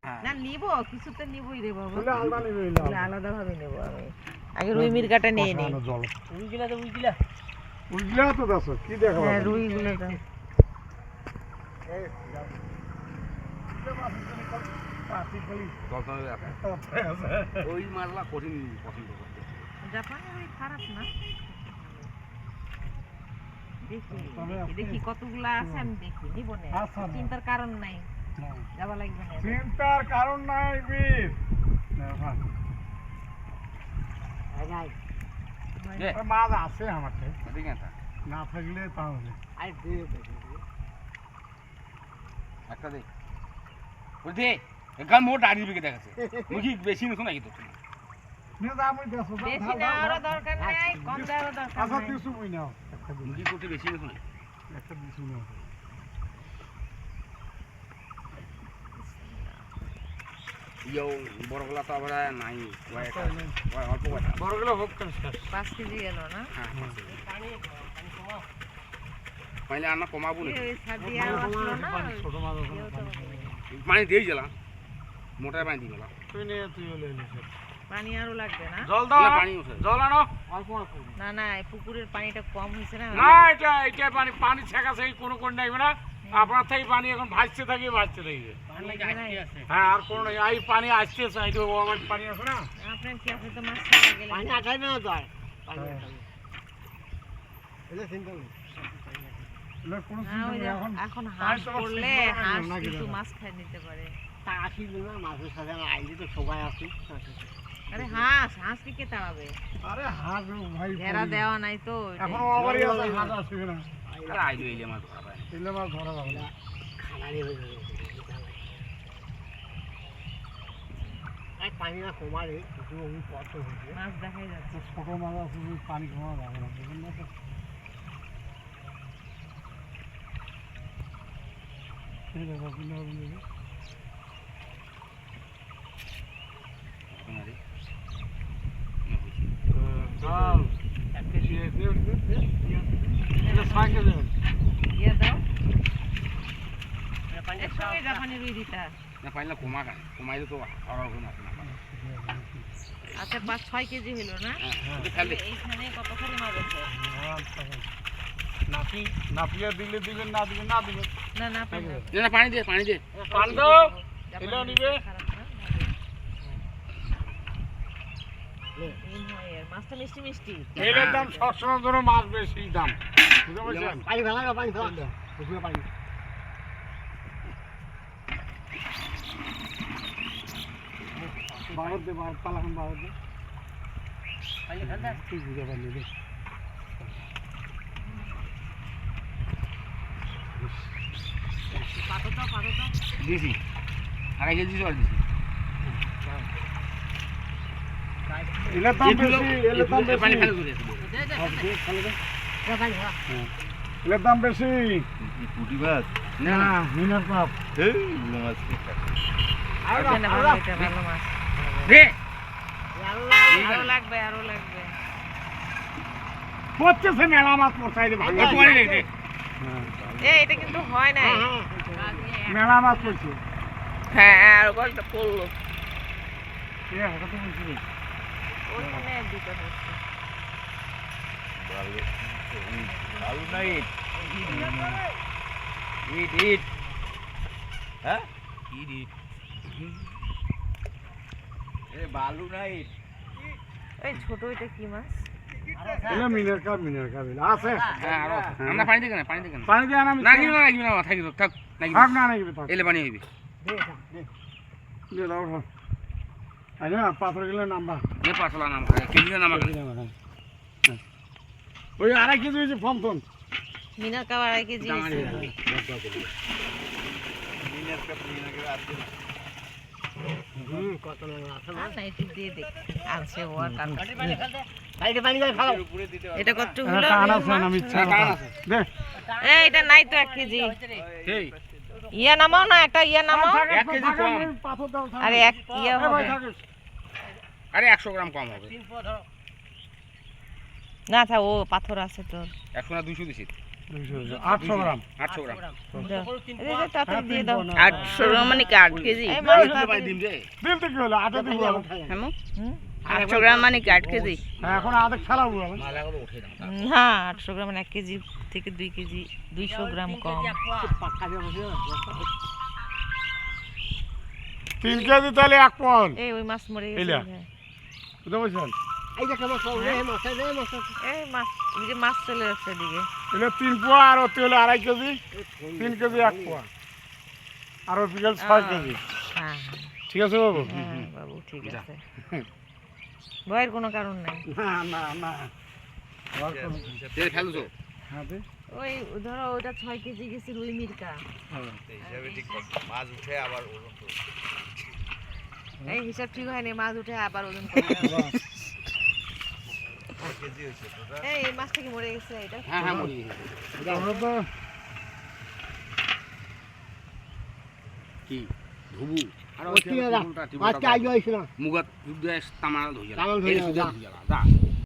না নিব কিছুতে নিবই রে বাবা আলাদা ভাবে নেব আমি আগে রুই মিরগাটা নিয়ে নেই উইগুলা তো দাও কি দেখা হ্যাঁ রুইগুলো দাও ওই মাছলা কঠিন পছন্দ করতে জাপানের ওই খারাপ না দেখি কতগুলা আছে আমি দেখি নিব না চিন্তার কারণ নাই যাওয়া লাগবে না চিন্তার কারণ নাই বীর মাছ আছে আমার না থাকলে তাহলে একটা দে বলছি এখান মোট আড়ি বিকে দেখাচ্ছে মুখি বেশি নিছো নাকি তো বেশি নেওয়ারও দরকার নাই কম দেওয়ারও দরকার আচ্ছা নাই কিছু বই নাও মুখি করতে বেশি নিছো না একটা কিছু নাও ইয়ো বড়গুলা তো আবার নাই অল্প কথা বড়গুলো হোক কেন 5 কেজি গেল না পাইলে আনা কমাবো না এই সাদিয়া আসলো না ছোট মাছ পানি দিয়ে গেলাম মোটার পানি দিয়ে গেলাম তুই নে তুই হলে পানি আরো লাগবে না জল দাও পানি উঠে জল আনো অল্প অল্প না না এই পুকুরের পানিটা কম হইছে না না এটা পানি ছেঁকা সেই কোনো কোন নাই না আপনার থেকে পানি এখন ভাসতে থাকি হ্যাঁ আর কোনো নাই এই পানি আসছে সাইড আমার পানি আছে না আপনার কি আপনি তো মাছ ছাড়া গেলে পানি আটাইবে না তো আর পানি এটা চিন্তা নেই এখন হাঁস করলে হাঁস কিছু মাছ খাই নিতে পারে তা আসিল না মাছের সাথে আইলে তো সবাই আসি আরে হাঁস কি তাড়াবে আরে হাঁস ভাই ঘেরা দেওয়া নাই তো এখন আমারই আছে হাঁস আসবে না আরে আইলো ইলে মাছ ধরা পায় ইলে মাছ ধরা যাবে না খানারি হয়ে যাবে পানি না কমালে কিছু আমি কষ্ট হচ্ছে মাছ দেখাই যাচ্ছে ছোট মাছ আছে পানি কমা যাবে না বুঝলেন না তো ঠিক আছে আপনি হবে চল 1 কেজি এটা 5 কেজি দিয়ে দাও একসঙ্গে জাপানি রুই দিতা না পাইলে কমাইলে তো আর কোনো আছে না আচ্ছা 5-6 কেজি হলো না এইখানে কত করে মাছ আছে নাপিয়া দিলে দিবেন না দিবেন না দিবেন না না না পানি দে পানি দাও এলো নিবে মাছটা মিষ্টি মিষ্টি তেলের দাম সবসময় জন্য মাছ বেশি দাম বুঝতে পারছেন পানি ভালো না পানি খাওয়া পানি বারো দে পালাখান বারো দে তুই বুঝতে পারলি রে দিছি আড়াই কেজি জল দিছি এলের দাম বেশি পানি ফেলে দিছি এলের দাম বেশি পুটি মাছ না মিনার কাপ এই বুড়ো মাছ ভালো মাছ দে আরো লাগবে পড়তেছে মেলা মাছ পড়ছাইলে ভালো পরে দে এটা কিন্তু হয় নাই মেলা মাছ পড়ছে হ্যাঁ আর গলটা পড়লো এটা তো বলছি ওখানে দুটো হচ্ছে ভালো নাই ইট হ্যাঁ ইট এ বালু নাই এই ছোট এটা কি মাছ এটা মিনার কাপ আছে হ্যাঁ আর আমরা পানি দিকে না পানি দিয়ে আনা না লাগি না থাকি তো থাক লাগি থাক না নাকি থাক এলে পানি হইবে দে দাও আরে পাথর গেলে নাম্বার নে পাছলা নাম কেজি নাম ওই আড়াই কেজি হয়েছে ফমফম মিনার কাপ 2.5 কেজি কত না আছে না এটা দিয়ে দেখ আছে ও কান পানি গায় খাও এটা কত হলো আমি ইচ্ছা দে এই এটা নাই তো 1 কেজি এই ইয়া নামাও না একটা ইয়া নামাও 1 কেজি কম পাথর দাও আরে এক ইয়া হবে আরে 100 গ্রাম কম হবে না থা ও পাথর আছে তো 100 না 200 দিছি 800 গ্রাম 800 গ্রাম এই যে তাড়াতাড়ি দিয়ে দাও 800 গ্রাম মানে কি 8 কেজি এই মাছ এই পানি দিন রে দিল তো কি হলো আটা দিব এখন। হ্যাঁ হুম? 800 গ্রাম মানে কি 8 কেজি হ্যাঁ এখন আধা ছাড়াবো এখন। মালা করে উঠে দাও না 800 গ্রাম 1 কেজি থেকে 2 কেজি 200 গ্রাম কম পাক্কা দিয়ে বসে 3 কেজি তাহলে 1 পন এই ওই মাছ মরে এইলা? গেছে বুঝতে পারছেন এই যে কেমন সব রে মাছ রে মাছ এই মাছ এই যে মাছ চলে যাচ্ছে এদিকে এটা 3 পোয়া আর ওতে হলো 2.5 কেজি 3 কেজি 1 পোয়া আর ও বিকেল 6 কেজি হ্যাঁ ঠিক আছে বাবু হ্যাঁ বাবু ঠিক আছে ভয়ের কোনো কারণ নাই না না না তেল ফেলছো হ্যাঁ দে ওই ধরো ওটা 6 কেজি গেছে রুই মিরকা এই হিসাব ঠিক হয়নি মাছ উঠে আবার ওজন করে এই মাছটা কি মরে গেছে এটা হ্যাঁ হ্যাঁ মরি গেছে আমরা তো কি ধুবু আর ওই কি রা? আজকে আইও আইছ না মুগাত দুধ তামাল ধুইয়া তামাল ধুইয়া, এই সুদা যা। ধুইয়া যা